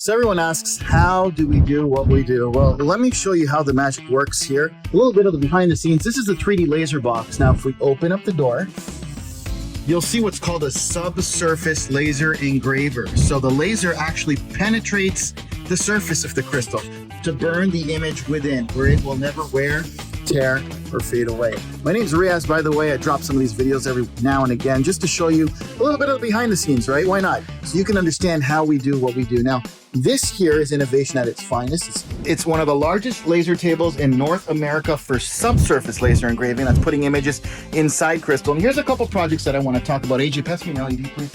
So everyone asks, how do we do what we do? Well, let me show you how the magic works here. A little bit of the behind the scenes. This is a 3D laser box. Now, if we open up the door, you'll see what's called a subsurface laser engraver. So the laser actually penetrates the surface of the crystal to burn the image within, where it will never wear, tear, or fade away. My name's Riyaz, by the way. I drop some of these videos every now and again just to show you a little bit of the behind the scenes, right? Why not? So you can understand how we do what we do. Now, this here is innovation at its finest. It's one of the largest laser tables in North America for subsurface laser engraving. That's putting images inside crystal. And here's a couple projects that I want to talk about. AJ, pass me an LED, please.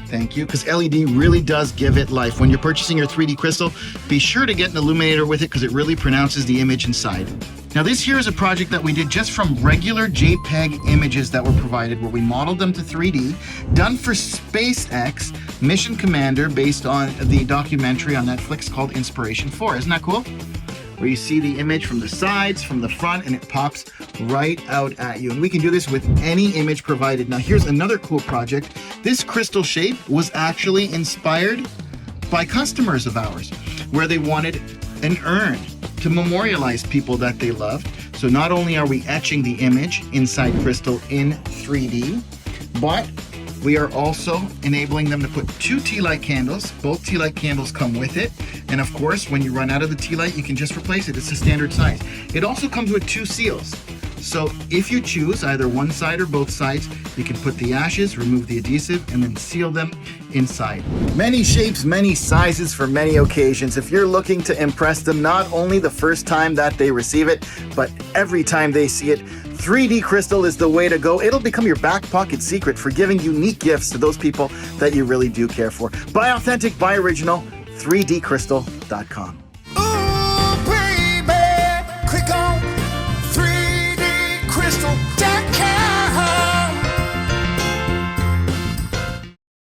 Thank you, because LED really does give it life. When you're purchasing your 3D crystal, be sure to get an illuminator with it because it really pronounces the image inside. Now this here is a project that we did just from regular JPEG images that were provided, where we modeled them to 3D, done for SpaceX Mission Commander, based on the documentary on Netflix called Inspiration 4. Isn't that cool? Where you see the image from the sides, from the front, and it pops right out at you. And we can do this with any image provided. Now here's another cool project. This crystal shape was actually inspired by customers of ours, where they wanted an urn to memorialize people that they loved. So not only are we etching the image inside crystal in 3D, but we are also enabling them to put 2 tea light candles. Both tea light candles come with it. And of course, when you run out of the tea light, you can just replace it. It's a standard size. It also comes with 2 seals. So if you choose either one side or both sides, you can put the ashes, remove the adhesive, and then seal them inside. Many shapes, many sizes for many occasions. If you're looking to impress them, not only the first time that they receive it, but every time they see it, 3D crystal is the way to go. It'll become your back pocket secret for giving unique gifts to those people that you really do care for. Buy authentic, buy original, 3dcrystal.com.